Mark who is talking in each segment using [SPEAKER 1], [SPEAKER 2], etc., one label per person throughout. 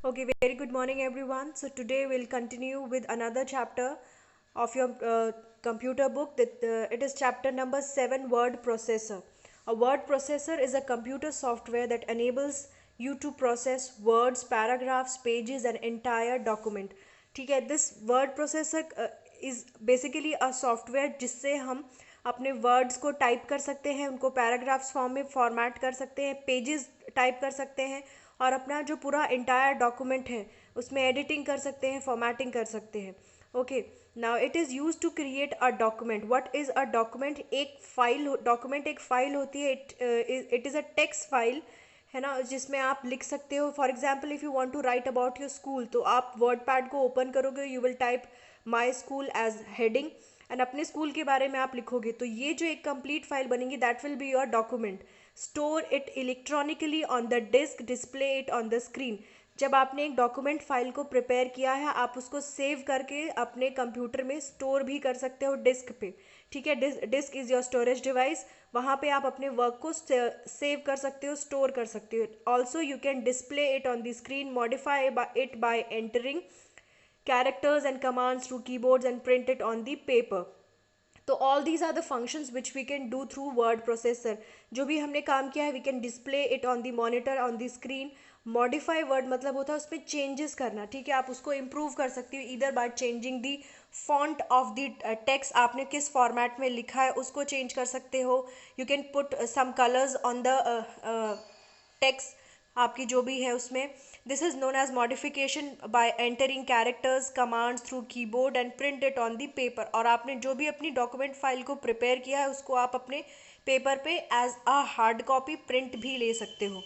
[SPEAKER 1] Okay, very good morning, everyone. So today we'll continue with another chapter of your computer book. It is chapter number 7, Word Processor. A word processor is a computer software that enables you to process words, paragraphs, pages, and entire document. ठीक है, this word processor is basically a software जिससे हम अपने words को type कर सकते हैं, उनको पैराग्राफ्स फॉर्म में फॉर्मेट कर सकते हैं, पेजेस टाइप कर सकते हैं और अपना जो पूरा इंटायर डॉक्यूमेंट है उसमें एडिटिंग कर सकते हैं, फॉर्मेटिंग कर सकते हैं. Okay, now it is use to create a document. What is a document? एक फाइल, डॉक्यूमेंट एक फाइल होती है. It is a text file, है ना, जिसमें आप लिख सकते हो. For example, if you want to write about your school, तो आप वर्ड पैड को ओपन करोगे, you will type my school as heading and अपने स्कूल के बारे में आप लिखोगे. तो ये जो एक कंप्लीट फाइल बनेगी, that will be your document. Store it electronically on the disk, display it on the screen. जब आपने एक डॉक्यूमेंट फाइल को प्रिपेयर किया है, आप उसको सेव करके अपने कंप्यूटर में स्टोर भी कर सकते हो डिस्क पे. ठीक है, disc is your storage device. वहाँ पे आप अपने वर्क को सेव कर सकते हो, स्टोर कर सकते हो. Also you can display it on the screen, modify it by entering characters and commands through keyboards and print it on the paper. तो all these are the functions which we can do through word processor. जो भी हमने काम किया है, we can display it on the monitor, on the screen. Modify word मतलब होता है उसमें चेंजेस करना. ठीक है, आप उसको इम्प्रूव कर सकते हो either by changing the font of the text. आपने किस फॉर्मेट में लिखा है उसको चेंज कर सकते हो. You can put some colours on the text आपकी जो भी है उसमें. This is known as modification by entering characters, commands through keyboard and print it on the paper. और आपने जो भी अपनी डॉक्यूमेंट फाइल को प्रिपेयर किया है उसको आप अपने पेपर पे as a hard copy print भी ले सकते हो.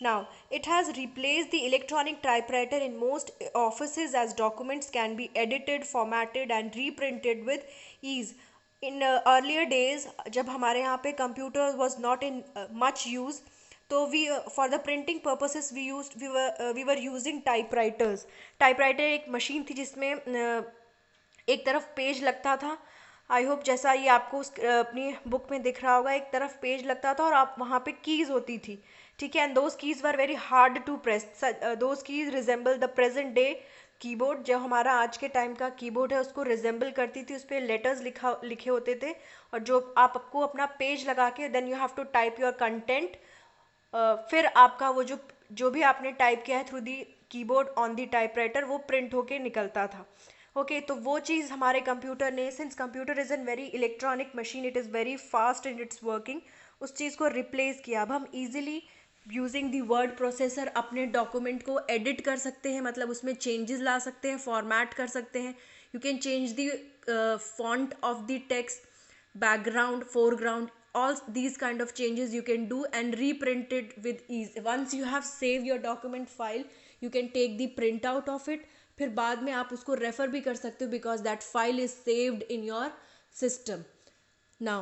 [SPEAKER 1] Now, it has replaced the electronic typewriter in most offices as documents can be edited, formatted and reprinted with ease. In earlier days, जब हमारे यहाँ पे computer was not in much use, तो we for the printing purposes we were using typewriters. Typewriter एक machine थी जिसमें एक तरफ पेज लगता था. आई होप जैसा ये आपको अपनी बुक में दिख रहा होगा, एक तरफ पेज लगता था और आप वहाँ पे कीज़ होती थी. ठीक है, and those keys were very hard to press. Those keys resemble the present day keyboard. जो हमारा आज के टाइम का कीबोर्ड है उसको रिजेंबल करती थी. उस पर लेटर्स लिखे होते थे और जो आपको अपना पेज लगा के then you have to type your content. फिर आपका वो जो भी आपने टाइप किया है through the keyboard on the typewriter वो प्रिंट होके निकलता था. ओके, तो वो चीज़ हमारे कंप्यूटर ने, since computer is an very electronic machine, it is very fast in its working, उस चीज़ को रिप्लेस किया. अब हम easily using the word processor अपने डॉक्यूमेंट को एडिट कर सकते हैं, मतलब उसमें चेंजेस ला सकते हैं, फॉर्मेट कर सकते हैं. You can change the font of the text, background, foreground, all these kind of changes you can do and reprint it with ease. Once you have saved your document file, you can take the print out of it. फिर बाद में आप उसको refer भी कर सकते हो because that file is saved in your system. Now,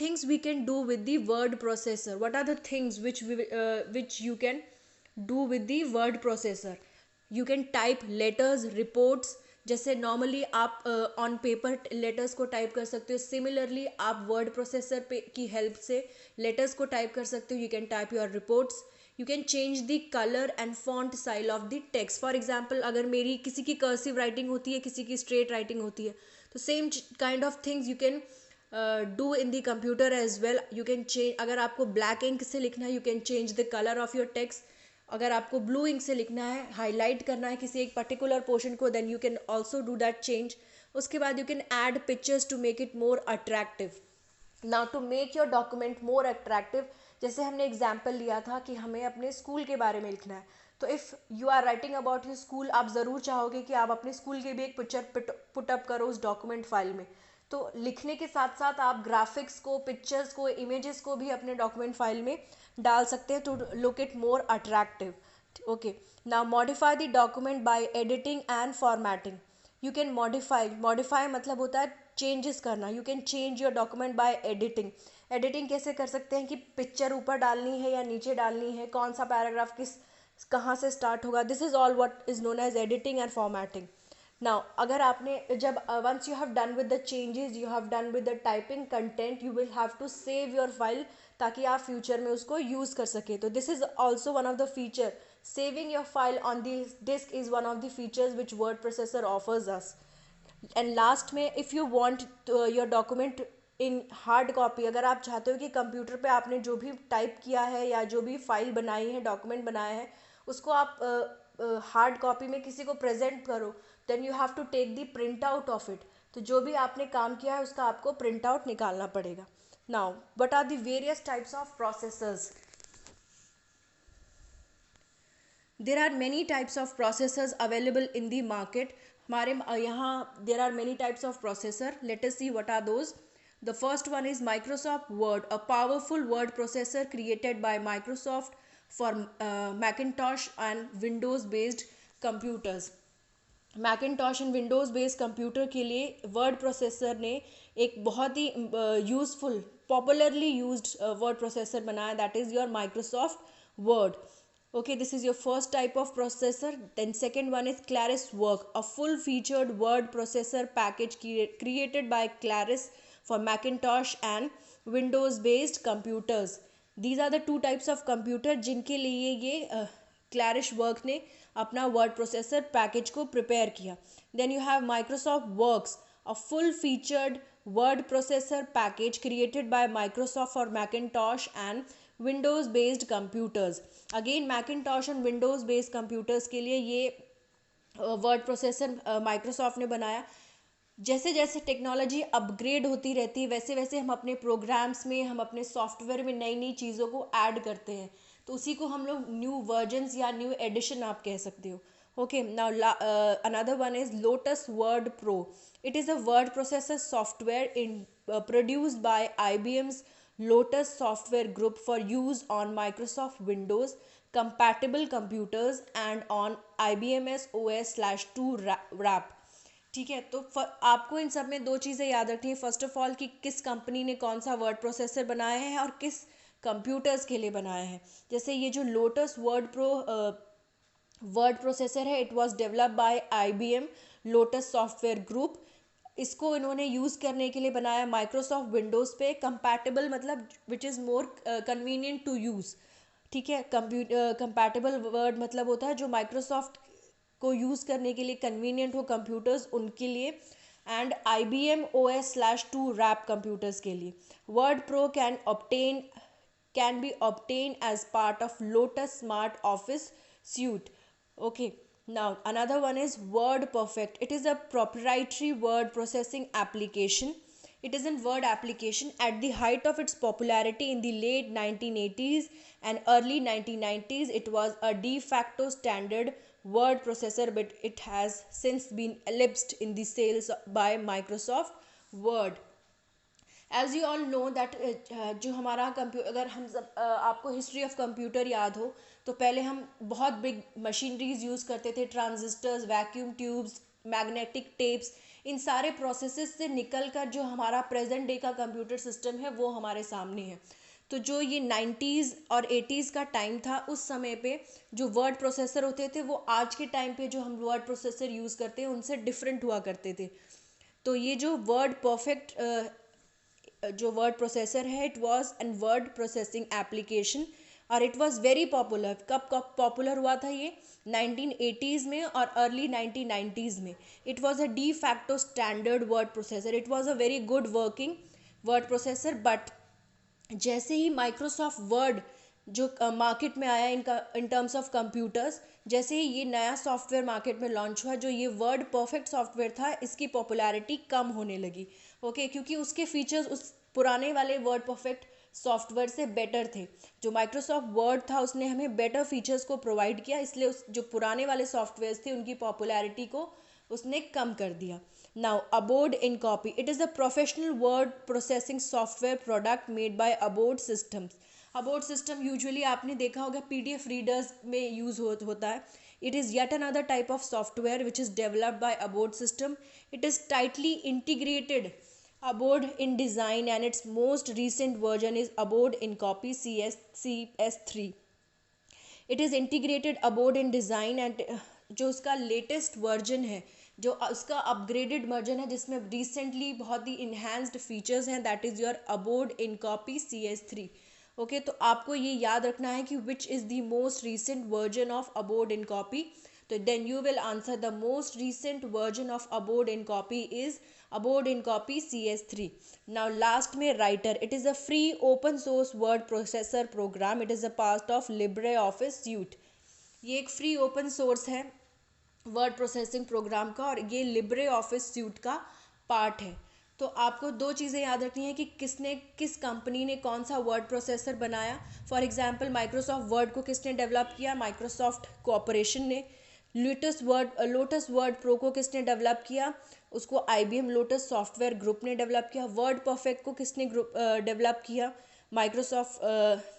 [SPEAKER 1] things we can do with the word processor. What are the things which you can do with the word processor? You can type letters, reports. जैसे normally आप on paper letters को type कर सकते हो, similarly आप word processor पे की help से लेटर्स को टाइप कर सकते हो. You can type your reports. You can change the colour and font style of the text. For example, अगर मेरी किसी की कर्सिव राइटिंग होती है, किसी की स्ट्रेट राइटिंग होती है, तो same kind of things you can do in the computer as well. You can change, अगर आपको ब्लैक इंक से लिखना है, you can change the colour of your text. अगर आपको ब्लू इंक से लिखना है, हाईलाइट करना है किसी एक पर्टिकुलर पोर्शन को, then you can also do that change. उसके बाद you can add pictures to make it more attractive. Now to make your document more attractive, जैसे हमने एग्जाम्पल लिया था कि हमें अपने स्कूल के बारे में लिखना है, तो if you are writing about your school, आप ज़रूर चाहोगे कि आप अपने स्कूल की भी एक पिक्चर पुटअप करो उस डॉक्यूमेंट फाइल में. तो लिखने के साथ साथ आप ग्राफिक्स को, पिक्चर्स को, इमेजेस को भी अपने डॉक्यूमेंट फाइल में डाल सकते हैं to look it more attractive. Okay, now modify the document by editing and formatting. You can modify मतलब होता है चेंजेस करना. You can change your document by editing. Editing कैसे कर सकते हैं कि पिक्चर ऊपर डालनी है या नीचे डालनी है, कौन सा पैराग्राफ किस कहाँ से स्टार्ट होगा. This is all what is known as editing and formatting. Now अगर आपने जब once you have done with the changes, you have done with the typing content, you will have to save your file ताकि आप future में उसको use कर सके. तो this is also one of the feature Saving your file on the disk is one of the features which word processor offers us. And last में if you want your document in hard copy, अगर आप चाहते हो कि computer पे आपने जो भी टाइप किया है या जो भी फाइल बनाई है, डॉक्यूमेंट बनाया है, उसको आप हार्ड कॉपी में किसी को प्रेजेंट करो, then you have to take the print out of it. तो जो भी आपने काम किया है उसका आपको प्रिंट आउट निकालना पड़ेगा. Now what are the various types of processors? There are many types of processors available in the market. हमारे यहाँ there are many types of processor. Let us see what are those. The first one is Microsoft Word, a powerful word processor created by Microsoft for Macintosh and Windows based computers. Macintosh and Windows based computer के लिए word processor ने एक बहुत ही useful popularly used word processor बनाया, that is your Microsoft word. Okay, this is your first type of processor. Then second one is Claris Work, a full featured word processor package created by Claris for Macintosh and Windows based computers. These are the two types of computer जिनके लिए ये Claris Work ने अपना word processor package को prepare किया. Then you have Microsoft Works, a full featured word processor package created by Microsoft for Macintosh and Windows based computers. Again Macintosh and Windows based computers के लिए ये word processor Microsoft ने बनाया. जैसे जैसे technology upgrade होती रहती है वैसे वैसे हम अपने प्रोग्राम्स में, हम अपने सॉफ्टवेयर में नई नई चीज़ों को ऐड करते हैं, तो उसी को हम लोग न्यू वर्जन्स या न्यू एडिशन आप कह सकते हो. Okay, now another one is Lotus Word Pro. It is a word processor software produced by IBM's Lotus Software Group for use on Microsoft Windows compatible computers and on IBM OS/2 wrap. ठीक है, तो आपको इन सब में दो चीज़ें याद रखनी है. फर्स्ट ऑफ ऑल कि किस कंपनी ने कौन सा वर्ड प्रोसेसर बनाया है और किस कंप्यूटर्स के लिए बनाया है. जैसे ये जो Lotus Word Pro word processor है, it was developed by IBM Lotus software group. इसको इन्होंने यूज़ करने के लिए बनाया माइक्रोसॉफ्ट विंडोज़ पे. कंपैटिबल मतलब which is more convenient to use. ठीक है, कंपैटिबल वर्ड मतलब होता है जो माइक्रोसॉफ्ट को यूज़ करने के लिए कन्वीनियंट हो कंप्यूटर्स उनके लिए, and IBM OS/2 rap computers के लिए. Word pro can be obtained as part of Lotus Smart Office suite. Okay, now another one is WordPerfect. It is a proprietary word processing application. It is a word application at the height of its popularity in the late 1980s and early 1990s. It was a de facto standard word processor, but it has since been eclipsed in the sales by Microsoft Word. As you all know that जो हमारा अगर हम सब आपको history of computer याद हो तो पहले हम बहुत बिग मशीनरीज यूज़ करते थे, transistors, vacuum tubes, magnetic tapes. इन सारे प्रोसेसेस से निकल कर जो हमारा प्रेजेंट डे का कंप्यूटर सिस्टम है वो हमारे सामने है. तो जो ये 90s और 80s का टाइम था, उस समय पे जो वर्ड प्रोसेसर होते थे वो आज के टाइम पे जो हम वर्ड प्रोसेसर यूज़ करते हैं उनसे डिफरेंट हुआ करते थे. तो ये जो वर्ड परफेक्ट जो वर्ड प्रोसेसर है, it was an word processing application और इट वाज वेरी पॉपुलर. कब पॉपुलर हुआ था ये? 1980s में और अर्ली 1990s में. It was a de facto standard word processor. It was a very good working word processor. But जैसे ही Microsoft word जो मार्केट में आया इन टर्म्स ऑफ कंप्यूटर्स, जैसे ही ये नया सॉफ्टवेयर मार्केट में लॉन्च हुआ, जो ये वर्ड परफेक्ट सॉफ्टवेयर था, इसकी पॉपुलैरिटी कम होने लगी. ओके, क्योंकि उसके फीचर्स उस पुराने वाले वर्ड परफेक्ट सॉफ्टवेयर से बेटर थे. जो माइक्रोसॉफ्ट वर्ड था उसने हमें बेटर फीचर्स को प्रोवाइड किया, इसलिए उस जो पुराने वाले सॉफ्टवेयर थे उनकी पॉपुलैरिटी को उसने कम कर दिया. Now abode in copy. It is a professional word processing software product made by abode systems. Abode system usually आपने देखा होगा PDF रीडर्स में यूज़ होता है. It is yet another type of software which is developed by Abode system. It is tightly integrated Abode in design and its most recent version is Abode in Copy CS3. It is integrated Abode in design and जो उसका latest version है, जो उसका upgraded version है जिसमें recently बहुत ही enhanced features हैं, that is your Abode in Copy CS3. Okay, तो आपको ये याद रखना है कि which is the most recent version of abode in copy. तो then you will answer the most recent version of abode in copy is abode InCopy CS3. Now last में writer, it is a free open source word processor programme. It is a part of Libre office suit. ये एक free open source है word processing program का, और ये Libre office suit का part है. तो आपको दो चीज़ें याद रखनी है कि किसने, किस कंपनी ने कौन सा वर्ड प्रोसेसर बनाया. फॉर एग्जांपल माइक्रोसॉफ्ट वर्ड को किसने डेवलप किया, माइक्रोसॉफ्ट कॉरपोरेशन ने. लोटस वर्ड प्रो को किसने डेवलप किया, उसको IBM लोटस सॉफ्टवेयर ग्रुप ने डेवलप किया. वर्ड परफेक्ट को किसने ग्रुप डेवलप किया, माइक्रोसॉफ्ट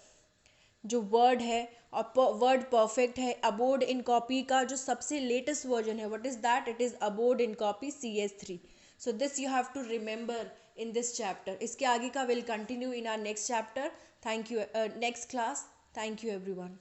[SPEAKER 1] जो वर्ड है और वर्ड परफेक्ट है. अबोर्ड इन कॉपी का जो सबसे लेटेस्ट वर्जन है, what is that, it is अबोर्ड InCopy CS3. So this you have to remember in this chapter. इसके आगे का will continue in our next chapter. Thank you, next class. Thank you everyone.